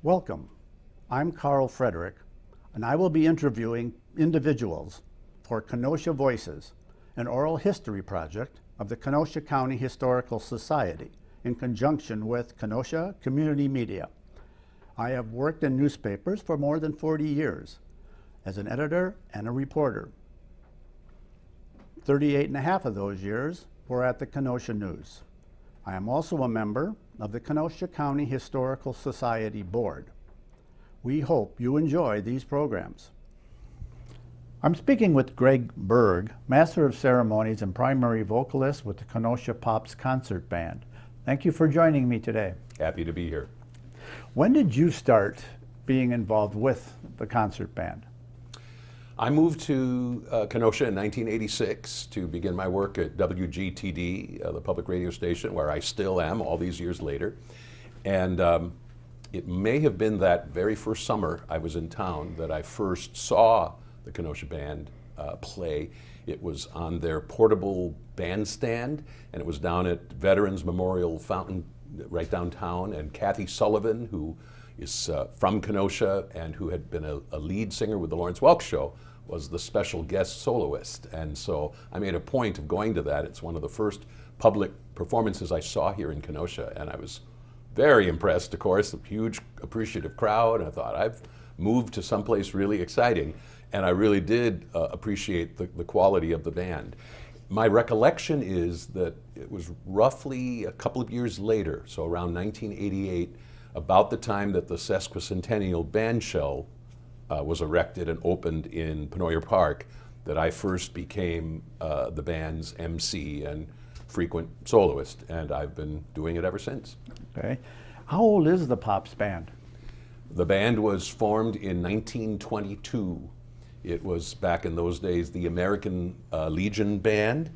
Welcome. I'm Carl Frederick, and I will be interviewing individuals for Kenosha Voices, an oral history project of the Kenosha County Historical Society in conjunction with Kenosha Community Media. I have worked in newspapers for more than 40 years as an editor and a reporter. 38 and a half of those years were at the Kenosha News. I am also a member of the Kenosha County Historical Society Board. We hope you enjoy these programs. I'm speaking with Greg Berg, Master of Ceremonies and primary vocalist with the Kenosha Pops Concert Band. Thank you for joining me today. Happy to be here. When did you start being involved with the concert band? I moved to Kenosha in 1986 to begin my work at WGTD, the public radio station, where I still am all these years later. And it may have been that very first summer I was in town that I first saw the Kenosha Band play. It was on their portable bandstand, and it was down at Veterans Memorial Fountain right downtown. And Kathy Sullivan, who is from Kenosha and who had been a lead singer with the Lawrence Welk Show, was the special guest soloist. And so I made a point of going to that. It's one of the first public performances I saw here in Kenosha, and I was very impressed, of course, a huge appreciative crowd. And I thought, I've moved to someplace really exciting, and I really did appreciate the quality of the band. My recollection is that it was roughly a couple of years later, so around 1988, about the time that the sesquicentennial band shell was erected and opened in Penoyer Park, that I first became the band's MC and frequent soloist, and I've been doing it ever since. Okay. How old is the Pops Band? The band was formed in 1922. It was, back in those days, the American Legion Band,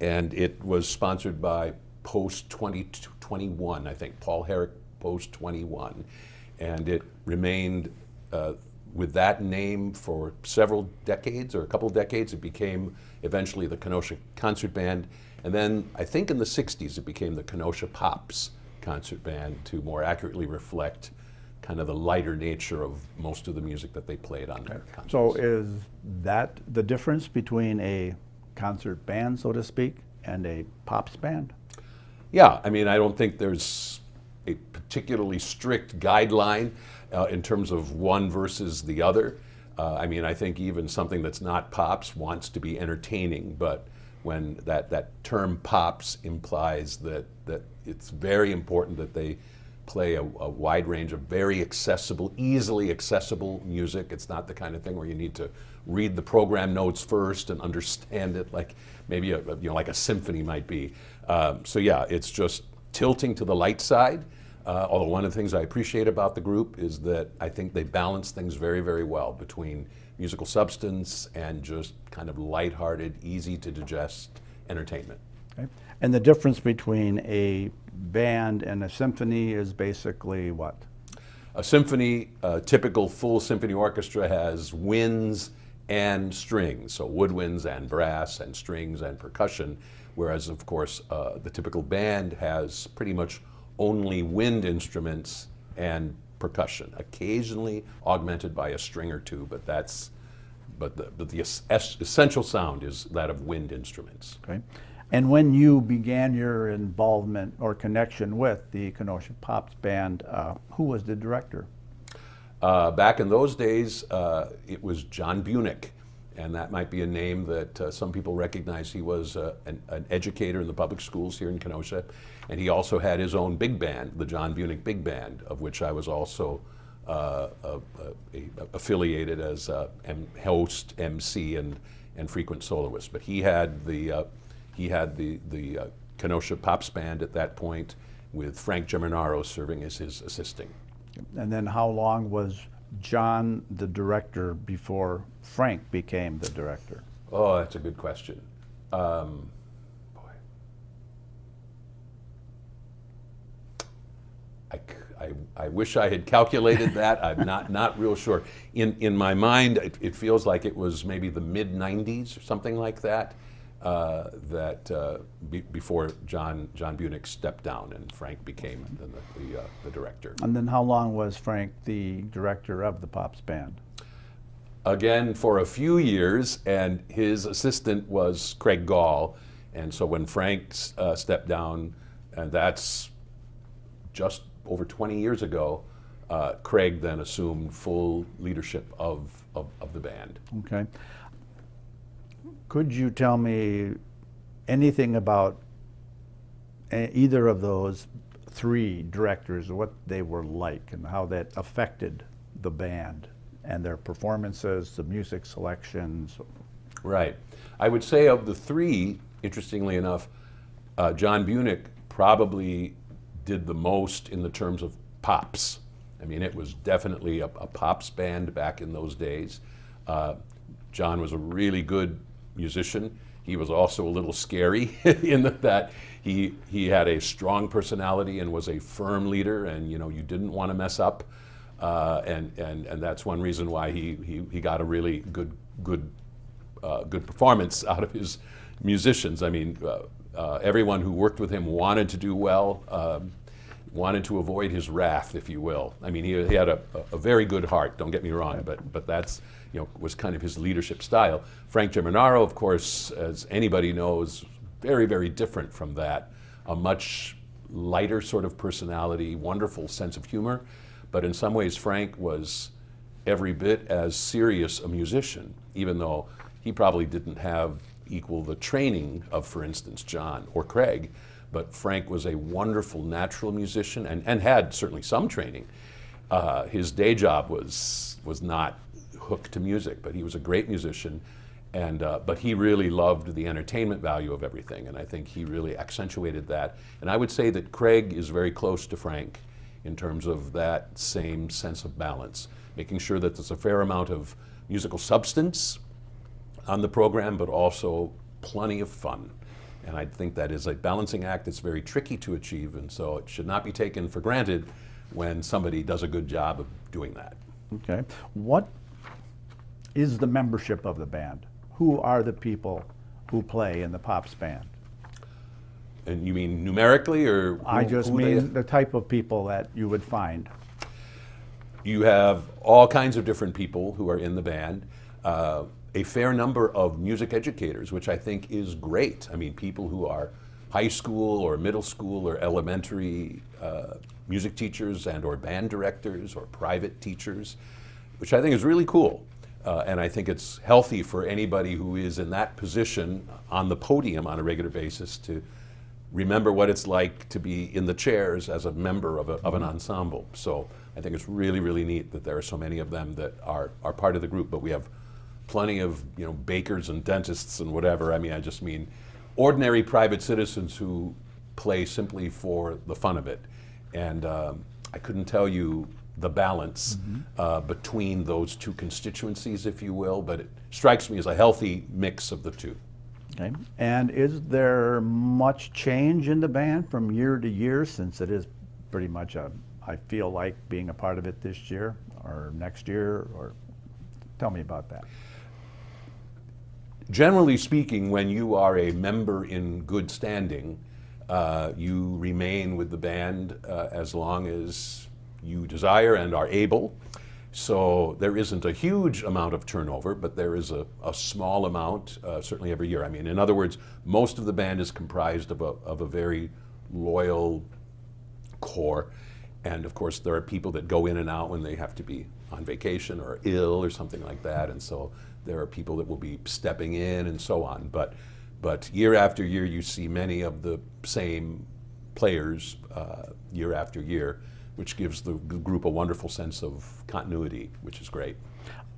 and it was sponsored by Post 2021, I think, Paul Herrick Post 21, and it remained with that name for several decades, or a couple of decades. It became eventually the Kenosha Concert Band, and then I think in the 60s it became the Kenosha Pops Concert Band to more accurately reflect kind of the lighter nature of most of the music that they played on their concerts. So is that the difference between a concert band, so to speak, and a Pops band? Yeah, I mean, I don't think there's a particularly strict guideline in terms of one versus the other. I mean, I think even something that's not Pops wants to be entertaining, but when that term Pops implies that it's very important that they play a wide range of very accessible, easily accessible music. It's not the kind of thing where you need to read the program notes first and understand it like maybe like a symphony might be. So yeah, it's just tilting to the light side. Although one of the things I appreciate about the group is that I think they balance things very, very well between musical substance and just kind of lighthearted, easy to digest entertainment. Okay. And the difference between a band and a symphony is basically what? A symphony, a typical full symphony orchestra, has winds and strings, so woodwinds and brass and strings and percussion, whereas of course the typical band has pretty much only wind instruments and percussion, occasionally augmented by a string or two, but the essential sound is that of wind instruments. Okay. And when you began your involvement or connection with the Kenosha Pops Band, who was the director? Back in those days, it was John Bunick, and that might be a name that some people recognize. He was an educator in the public schools here in Kenosha, and he also had his own big band, the John Bunick Big Band, of which I was also affiliated as host, MC, and frequent soloist. But he had the Kenosha Pops Band at that point, with Frank Geminaro serving as his assisting. And then how long was John the director before Frank became the director? Oh, that's a good question. I wish I had calculated that. I'm not real sure. In my mind, it feels like it was maybe the mid-90s or something like that. before John Bunick stepped down and Frank became the director. And then how long was Frank the director of the Pops Band? Again, for a few years, and his assistant was Craig Gall. And so when Frank stepped down, and that's just over 20 years ago, Craig then assumed full leadership of the band. Okay. Could you tell me anything about either of those three directors, what they were like and how that affected the band and their performances, the music selections? Right. I would say of the three, interestingly enough, John Bunick probably did the most in the terms of pops. I mean, it was definitely a pops band back in those days. John was a really good musician. He was also a little scary in that he had a strong personality and was a firm leader, and you didn't want to mess up. And that's one reason why he got a really good performance out of his musicians. I mean, everyone who worked with him wanted to do well, wanted to avoid his wrath, if you will. I mean, he had a very good heart, don't get me wrong, but that's, was kind of his leadership style. Frank Germanaro, of course, as anybody knows, very, very different from that. A much lighter sort of personality, wonderful sense of humor, but in some ways Frank was every bit as serious a musician, even though he probably didn't have equal the training of, for instance, John or Craig, but Frank was a wonderful natural musician and had certainly some training. His day job was not hooked to music, but he was a great musician, but he really loved the entertainment value of everything, and I think he really accentuated that. And I would say that Craig is very close to Frank in terms of that same sense of balance, making sure that there's a fair amount of musical substance on the program, but also plenty of fun. And I think that is a balancing act that's very tricky to achieve, and so it should not be taken for granted when somebody does a good job of doing that. Okay. What is the membership of the band? Who are the people who play in the Pops Band? And you mean numerically, or I just mean the type of people that you would find. You have all kinds of different people who are in the band. A fair number of music educators, which I think is great. I mean, people who are high school or middle school or elementary music teachers and or band directors or private teachers, which I think is really cool. And I think it's healthy for anybody who is in that position on the podium on a regular basis to remember what it's like to be in the chairs as a member of an ensemble. So I think it's really, really neat that there are so many of them that are part of the group, but we have plenty of bakers and dentists and whatever. I mean, I just mean ordinary private citizens who play simply for the fun of it. And I couldn't tell you the balance between those two constituencies, if you will, but it strikes me as a healthy mix of the two. Okay. And is there much change in the band from year to year, since it is pretty much I feel like being a part of it this year or next year, or tell me about that. Generally speaking, when you are a member in good standing, you remain with the band as long as you desire and are able. So there isn't a huge amount of turnover, but there is a small amount, certainly every year. I mean, in other words, most of the band is comprised of a very loyal core. And of course, there are people that go in and out when they have to be on vacation or ill or something like that. And so there are people that will be stepping in and so on. But year after year, you see many of the same players year after year, which gives the group a wonderful sense of continuity, which is great.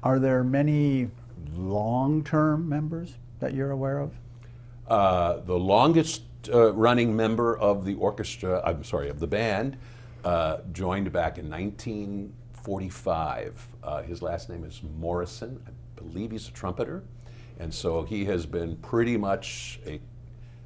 Are there many long-term members that you're aware of? The longest running member of the orchestra, of the band, joined back in 1945. His last name is Morrison. I believe he's a trumpeter. And so he has been pretty much a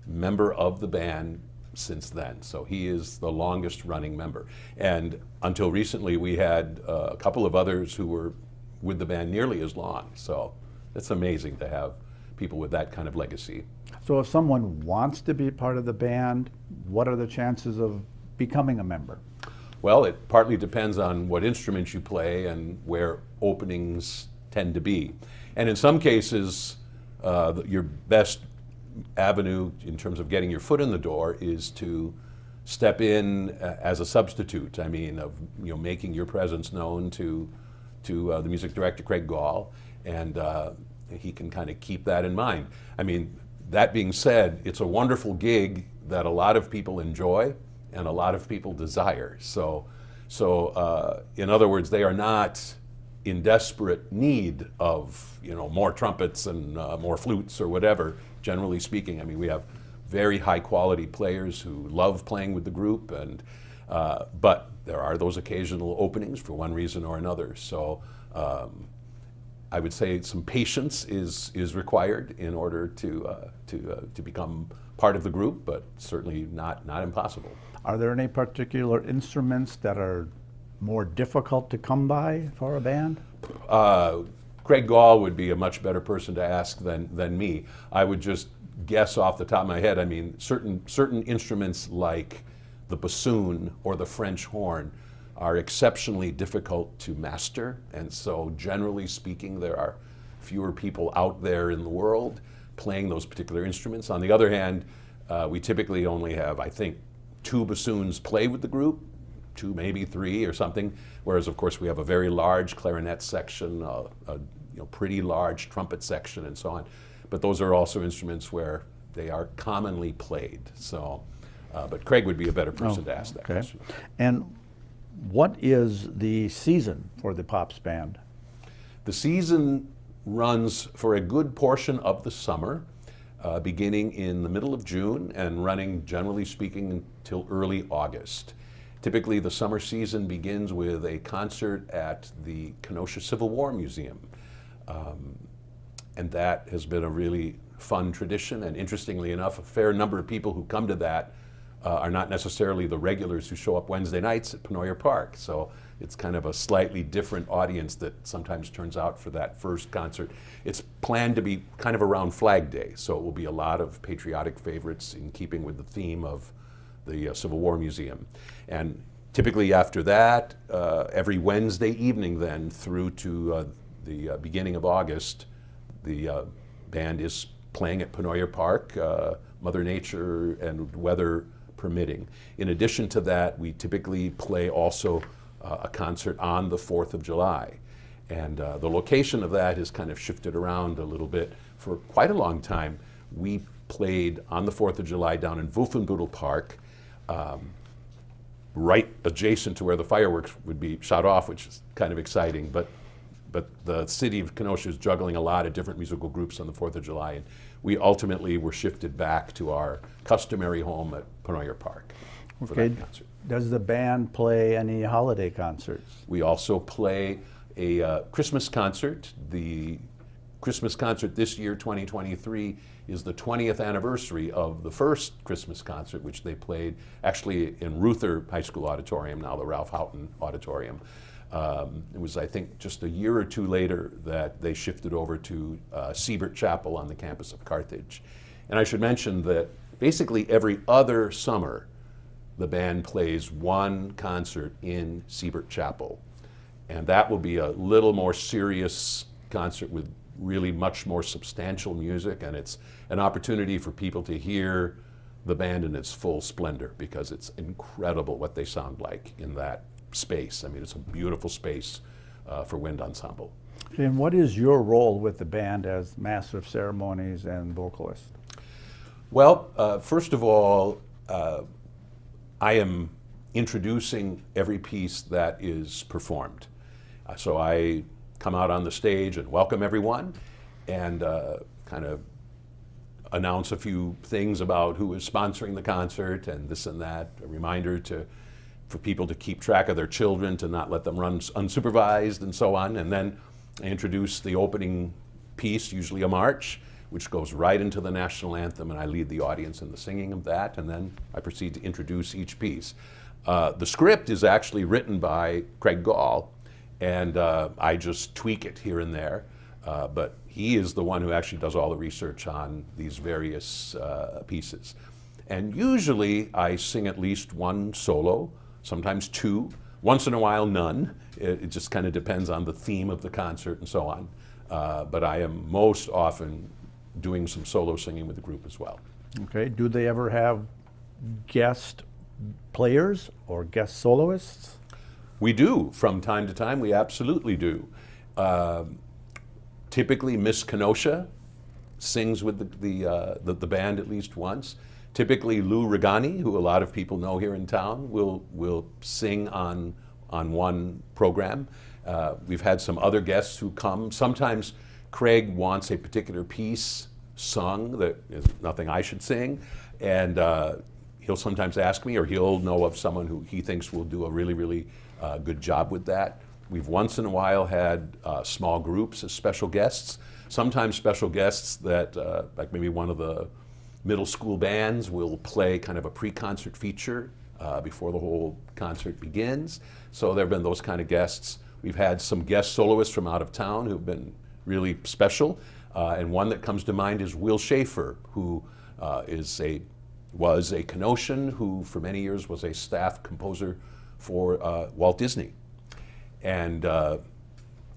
member of the band since then. So he is the longest running member. And until recently, we had a couple of others who were with the band nearly as long. So it's amazing to have people with that kind of legacy. So if someone wants to be part of the band, what are the chances of becoming a member? Well, it partly depends on what instruments you play and where openings tend to be. And in some cases, your best avenue in terms of getting your foot in the door is to step in as a substitute. I mean, of making your presence known to the music director, Craig Gall, and he can kind of keep that in mind. I mean, that being said, it's a wonderful gig that a lot of people enjoy and a lot of people desire. So in other words, they are not in desperate need of more trumpets and more flutes or whatever. Generally speaking, I mean, we have very high quality players who love playing with the group, and but there are those occasional openings for one reason or another. So I would say some patience is required in order to become part of the group, but certainly not impossible. Are there any particular instruments that are more difficult to come by for a band? Craig Gall would be a much better person to ask than me. I would just guess off the top of my head. I mean, certain instruments like the bassoon or the French horn are exceptionally difficult to master, and so generally speaking, there are fewer people out there in the world playing those particular instruments. On the other hand, we typically only have, I think, 2 bassoons play with the group, 2, maybe 3 or something, whereas of course we have a very large clarinet section, a pretty large trumpet section, and so on. But those are also instruments where they are commonly played. So, but Craig would be a better person to ask that question. And what is the season for the Pops Band? The season runs for a good portion of the summer, beginning in the middle of June and running, generally speaking, until early August. Typically, the summer season begins with a concert at the Kenosha Civil War Museum. And that has been a really fun tradition, and interestingly enough, a fair number of people who come to that are not necessarily the regulars who show up Wednesday nights at Penoyer Park. So it's kind of a slightly different audience that sometimes turns out for that first concert. It's planned to be kind of around Flag Day, so it will be a lot of patriotic favorites in keeping with the theme of the Civil War Museum. And typically after that, every Wednesday evening then through to the beginning of August, the band is playing at Penoyer Park, Mother Nature and weather permitting. In addition to that, we typically play also a concert on the 4th of July. And the location of that has kind of shifted around a little bit. For quite a long time, we played on the 4th of July down in Wolfenbüttel Park, right adjacent to where the fireworks would be shot off, which is kind of exciting. But the city of Kenosha is juggling a lot of different musical groups on the 4th of July, and we ultimately were shifted back to our customary home at Penoyer Park for that concert. Does the band play any holiday concerts? We also play a Christmas concert. The Christmas concert this year, 2023, is the 20th anniversary of the first Christmas concert, which they played actually in Ruther High School Auditorium, now the Ralph Houghton Auditorium. It was, I think, just a year or two later that they shifted over to Siebert Chapel on the campus of Carthage. And I should mention that basically every other summer, the band plays one concert in Siebert Chapel. And that will be a little more serious concert with really much more substantial music, and it's an opportunity for people to hear the band in its full splendor, because it's incredible what they sound like in that space. I mean, it's a beautiful space for wind ensemble. And what is your role with the band as master of ceremonies and vocalist? Well, first of all, I am introducing every piece that is performed. So I come out on the stage and welcome everyone, and kind of announce a few things about who is sponsoring the concert and this and that, a reminder for people to keep track of their children, to not let them run unsupervised and so on. And then I introduce the opening piece, usually a march, which goes right into the national anthem, and I lead the audience in the singing of that, and then I proceed to introduce each piece. The script is actually written by Craig Gall, and I just tweak it here and there. But he is the one who actually does all the research on these various pieces. And usually I sing at least one solo, sometimes two, once in a while none. It just kind of depends on the theme of the concert and so on. But I am most often doing some solo singing with the group as well. Okay, do they ever have guest players or guest soloists? We do, from time to time, we absolutely do. Typically, Miss Kenosha sings with the band at least once. Typically, Lou Regani, who a lot of people know here in town, will sing on one program. We've had some other guests who come. Sometimes Craig wants a particular piece sung that is nothing I should sing, and he'll sometimes ask me, or he'll know of someone who he thinks will do a really, really good job with that. We've once in a while had small groups as special guests, sometimes special guests that, like maybe one of the middle school bands will play kind of a pre-concert feature before the whole concert begins. So there have been those kind of guests. We've had some guest soloists from out of town who've been really special. And one that comes to mind is Will Schaefer, who was a Kenoshan who for many years was a staff composer for Walt Disney. And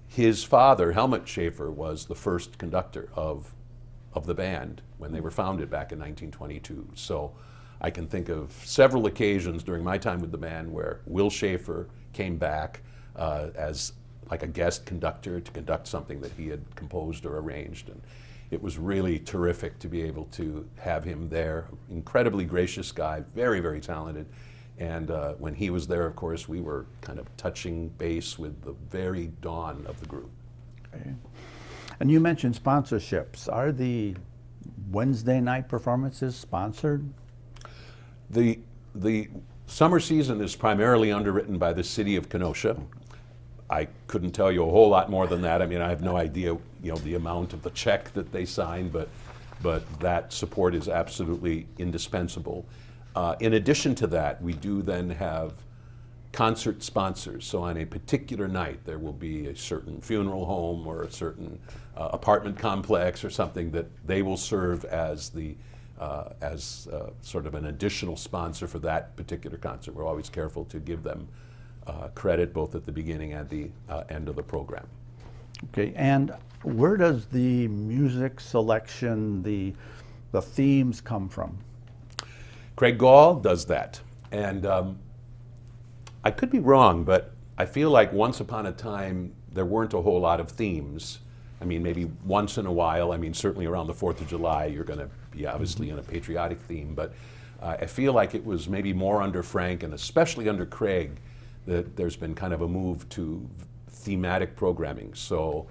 his father, Helmut Schaefer, was the first conductor of the band when they were founded back in 1922. So I can think of several occasions during my time with the band where Will Schaefer came back as like a guest conductor to conduct something that he had composed or arranged. And it was really terrific to be able to have him there. Incredibly gracious guy, very, very talented. And when he was there, of course, we were kind of touching base with the very dawn of the group. Okay. And you mentioned sponsorships. Are the Wednesday night performances sponsored? The summer season is primarily underwritten by the city of Kenosha. I couldn't tell you a whole lot more than that. I mean, I have no idea, the amount of the check that they sign, but that support is absolutely indispensable. In addition to that, we do then have concert sponsors. So on a particular night, there will be a certain funeral home or a certain apartment complex or something that they will serve as sort of an additional sponsor for that particular concert. We're always careful to give them credit both at the beginning and the end of the program. Okay, and where does the music selection, the themes come from? Craig Gall does that. And I could be wrong, but I feel like once upon a time there weren't a whole lot of themes. I mean, maybe once in a while, I mean, certainly around the 4th of July, you're going to be obviously in a patriotic theme, but I feel like it was maybe more under Frank and especially under Craig that there's been kind of a move to thematic programming. So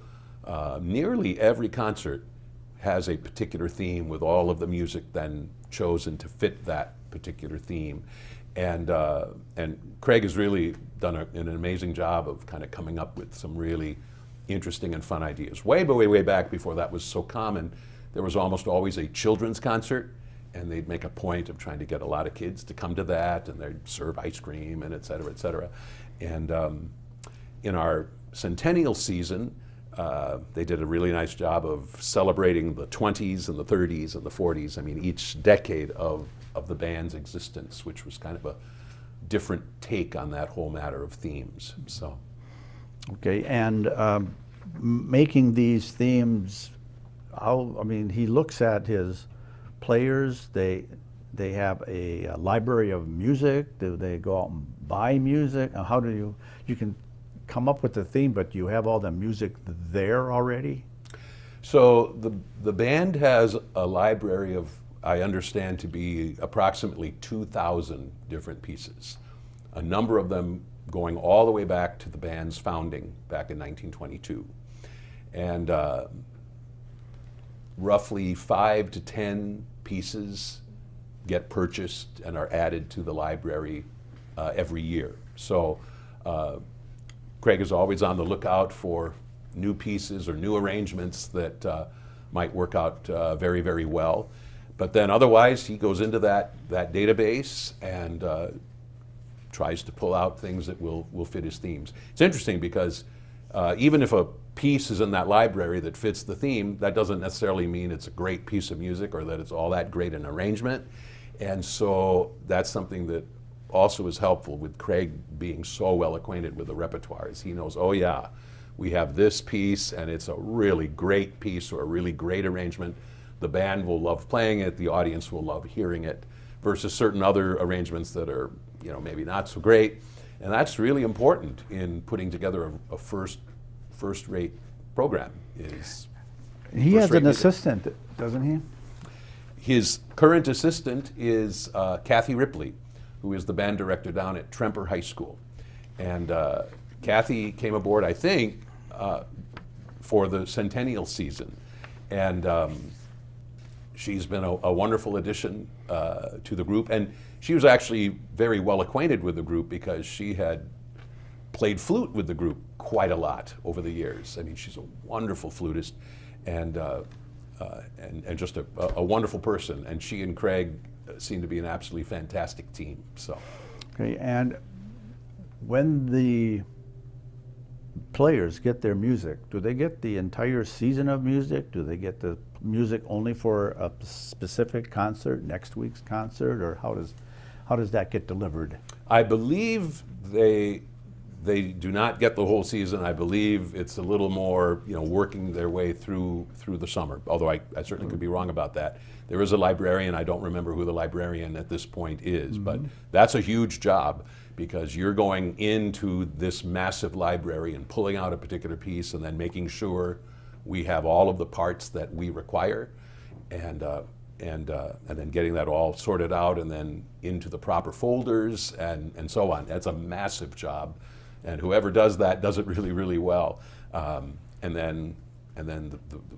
nearly every concert has a particular theme with all of the music then chosen to fit that particular theme. And Craig has really done an amazing job of kind of coming up with some really interesting and fun ideas. Way back before that was so common, there was almost always a children's concert, and they'd make a point of trying to get a lot of kids to come to that, and they'd serve ice cream and et cetera, et cetera. And in our centennial season, they did a really nice job of celebrating the 20s and the 30s and the 40s. I mean, each decade of the band's existence, which was kind of a different take on that whole matter of themes. So, okay, and making these themes, he looks at his players. They have a library of music. Do they go out and buy music? How do you can come up with the theme, but you have all the music there already? So the band has a library of, I understand to be approximately 2,000 different pieces. A number of them going all the way back to the band's founding back in 1922. And roughly 5 to 10 pieces get purchased and are added to the library every year. So Craig is always on the lookout for new pieces or new arrangements that might work out very, very well. But then otherwise, he goes into that database and tries to pull out things that will fit his themes. It's interesting because even if piece is in that library that fits the theme, that doesn't necessarily mean it's a great piece of music or that it's all that great an arrangement. And so that's something that also is helpful with Craig being so well acquainted with the repertoires. He knows, oh yeah, we have this piece and it's a really great piece or a really great arrangement. The band will love playing it, the audience will love hearing it, versus certain other arrangements that are, you know, maybe not so great. And that's really important in putting together a first-rate program. He has an assistant, doesn't he? His current assistant is Kathy Ripley, who is the band director down at Tremper High School. And Kathy came aboard, I think, for the centennial season. And she's been a wonderful addition to the group. And she was actually very well acquainted with the group because she had played flute with the group quite a lot over the years. I mean, she's a wonderful flutist and just a wonderful person. And she and Craig seem to be an absolutely fantastic team. So, okay, and when the players get their music, do they get the entire season of music? Do they get the music only for a specific concert, next week's concert, or how does that get delivered? I believe they do not get the whole season. I believe it's a little more, you know, working their way through the summer, although I certainly could be wrong about that. There is a librarian. I don't remember who the librarian at this point is, but that's a huge job because you're going into this massive library and pulling out a particular piece and then making sure we have all of the parts that we require and then getting that all sorted out and then into the proper folders and so on. That's a massive job. And whoever does that does it really, really well. And then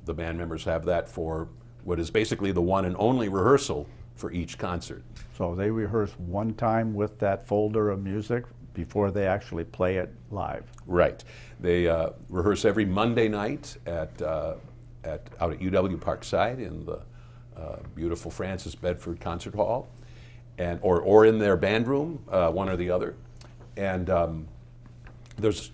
the band members have that for what is basically the one and only rehearsal for each concert. So they rehearse one time with that folder of music before they actually play it live. Right. They rehearse every Monday night out at UW Parkside in the beautiful Francis Bedford Concert Hall, and or in their band room, one or the other. And there's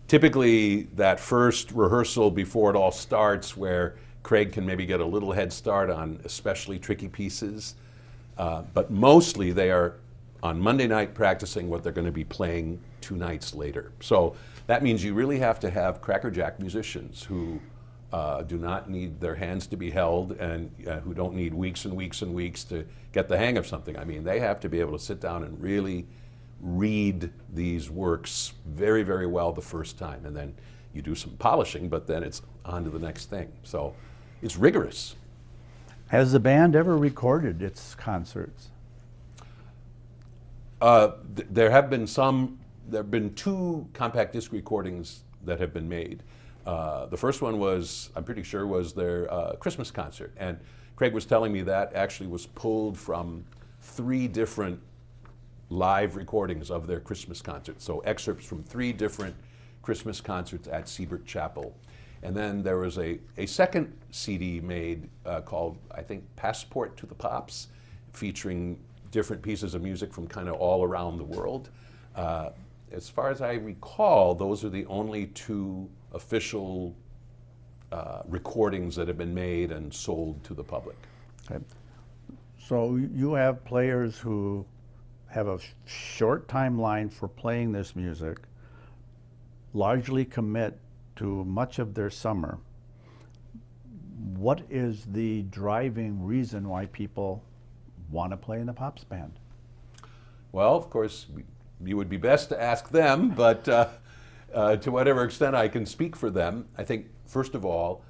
typically that first rehearsal before it all starts where Craig can maybe get a little head start on especially tricky pieces. But mostly they are on Monday night practicing what they're going to be playing 2 nights later. So that means you really have to have crackerjack musicians who do not need their hands to be held and who don't need weeks and weeks and weeks to get the hang of something. I mean, they have to be able to sit down and really read these works very, very well the first time. And then you do some polishing, but then it's on to the next thing. So it's rigorous. Has the band ever recorded its concerts? There have been 2 compact disc recordings that have been made. The first one was, I'm pretty sure, was their Christmas concert. And Craig was telling me that actually was pulled from 3 different live recordings of their Christmas concert. So excerpts from 3 different Christmas concerts at Siebert Chapel. And then there was a second CD made called, I think, Passport to the Pops, featuring different pieces of music from kind of all around the world. As far as I recall, those are the only 2 official recordings that have been made and sold to the public. Okay. So you have players who have a short timeline for playing this music, largely commit to much of their summer. What is the driving reason why people want to play in the Pops band? Well, of course, you would be best to ask them, but to whatever extent I can speak for them, I think, first of all,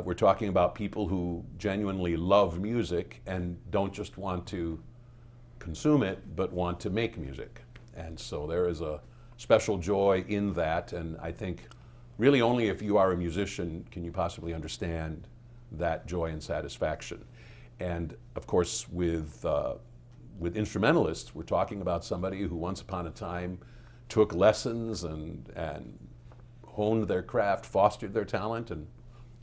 we're talking about people who genuinely love music and don't just want to consume it, but want to make music. And so there is a special joy in that, and I think really only if you are a musician can you possibly understand that joy and satisfaction. And of course, with instrumentalists, we're talking about somebody who once upon a time took lessons and honed their craft, fostered their talent, and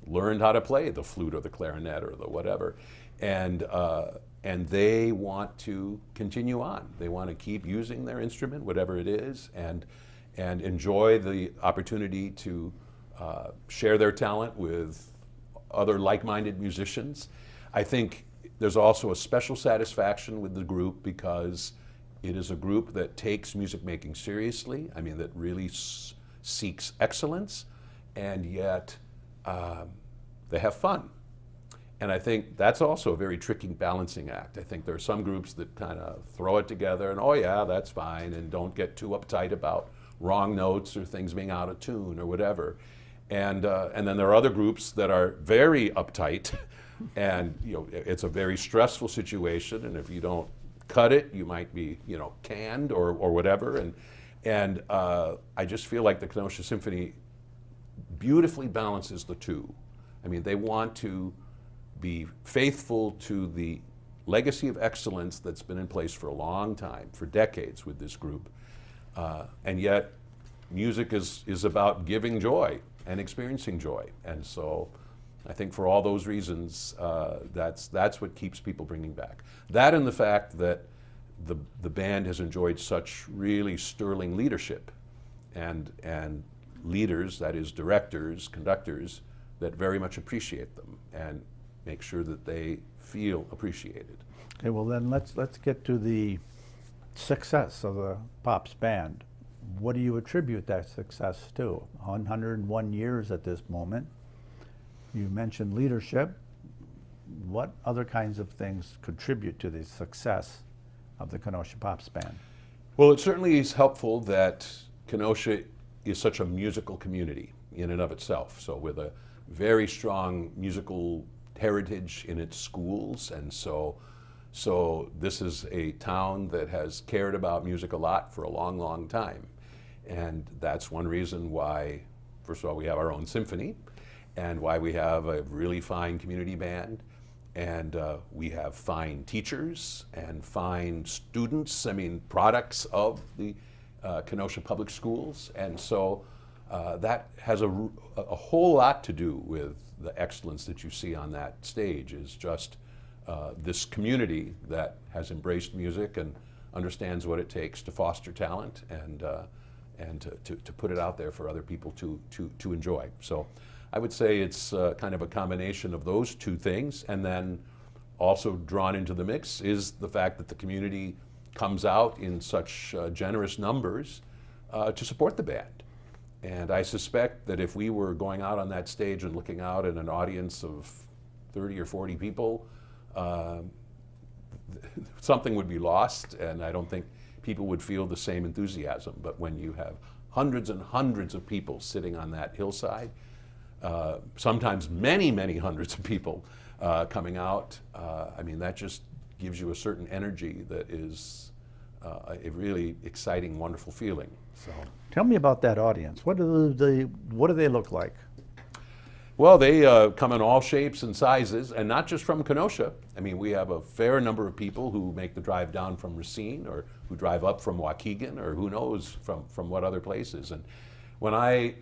learned how to play the flute or the clarinet or the whatever. And they want to continue on. They want to keep using their instrument, whatever it is, and enjoy the opportunity to share their talent with other like-minded musicians. I think there's also a special satisfaction with the group because it is a group that takes music making seriously. I mean, that really seeks excellence, and yet they have fun. And I think that's also a very tricky balancing act. I think there are some groups that kind of throw it together and, oh yeah, that's fine, and don't get too uptight about wrong notes or things being out of tune or whatever. And then there are other groups that are very uptight, and it's a very stressful situation, and if you don't cut it, you might be canned or whatever. And I just feel like the Kenosha Symphony beautifully balances the two. I mean, they want to be faithful to the legacy of excellence that's been in place for a long time, for decades with this group. And yet, music is about giving joy and experiencing joy. And so I think for all those reasons, that's what keeps people bringing back. That and the fact that the band has enjoyed such really sterling leadership and leaders, that is directors, conductors, that very much appreciate them and make sure that they feel appreciated. Okay, well then let's get to the success of the Pops band. What do you attribute that success to? 101 years at this moment. You mentioned leadership. What other kinds of things contribute to the success of the Kenosha Pops band? Well, it certainly is helpful that Kenosha is such a musical community in and of itself. So with a very strong musical heritage in its schools, and so this is a town that has cared about music a lot for a long, long time. And that's one reason why, first of all, we have our own symphony, and why we have a really fine community band, and we have fine teachers and fine students, products of the Kenosha Public Schools. And so that has a whole lot to do with the excellence that you see on that stage, is just this community that has embraced music and understands what it takes to foster talent and to put it out there for other people to enjoy. So I would say it's kind of a combination of those two things, and then also drawn into the mix is the fact that the community comes out in such generous numbers to support the band. And I suspect that if we were going out on that stage and looking out at an audience of 30 or 40 people, something would be lost, and I don't think people would feel the same enthusiasm. But when you have hundreds and hundreds of people sitting on that hillside, sometimes many, many hundreds of people coming out, that just gives you a certain energy that is a really exciting, wonderful feeling. So, tell me about that audience. What do they look like? Well, they come in all shapes and sizes, and not just from Kenosha. We have a fair number of people who make the drive down from Racine, or who drive up from Waukegan, or who knows from what other places. And when I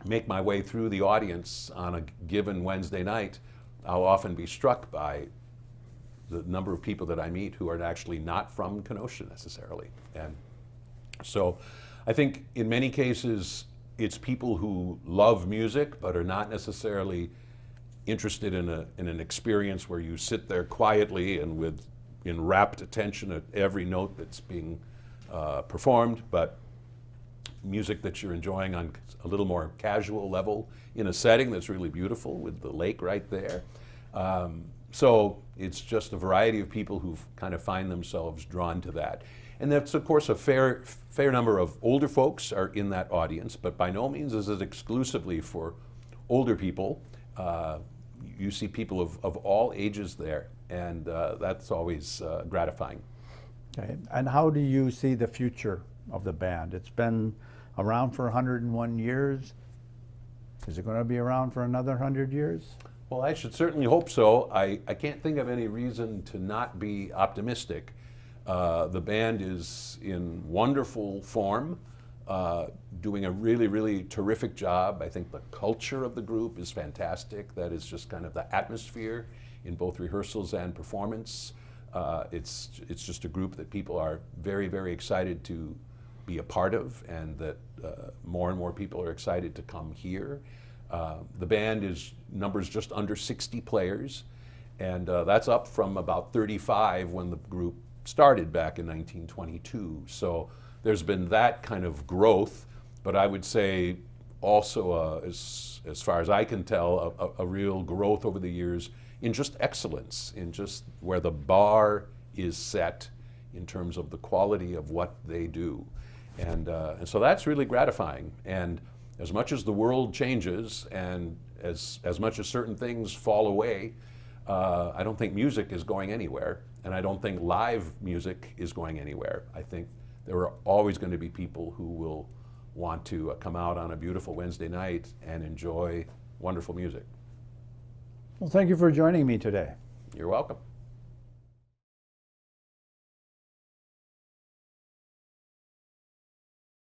make my way through the audience on a given Wednesday night, I'll often be struck by the number of people that I meet who are actually not from Kenosha necessarily. And so I think in many cases, it's people who love music but are not necessarily interested in an experience where you sit there quietly and with rapt attention at every note that's being performed, but music that you're enjoying on a little more casual level in a setting that's really beautiful with the lake right there. So it's just a variety of people who kind of find themselves drawn to that. And that's, of course, a fair number of older folks are in that audience, but by no means is it exclusively for older people. You see people of all ages there, and that's always gratifying. Okay. And how do you see the future of the band? It's been around for 101 years. Is it going to be around for another 100 years? Well, I should certainly hope so. I can't think of any reason to not be optimistic. The band is in wonderful form, doing a really, really terrific job. I think the culture of the group is fantastic. That is just kind of the atmosphere in both rehearsals and performance. It's just a group that people are very, very excited to be a part of, and that more and more people are excited to come here. The band numbers just under 60 players, and that's up from about 35 when the group started back in 1922. So there's been that kind of growth, but I would say also, as far as I can tell, a real growth over the years in just excellence, in just where the bar is set in terms of the quality of what they do. And so that's really gratifying. And as much as the world changes and as much as certain things fall away, I don't think music is going anywhere, and I don't think live music is going anywhere. I think there are always going to be people who will want to come out on a beautiful Wednesday night and enjoy wonderful music. Well, thank you for joining me today. You're welcome.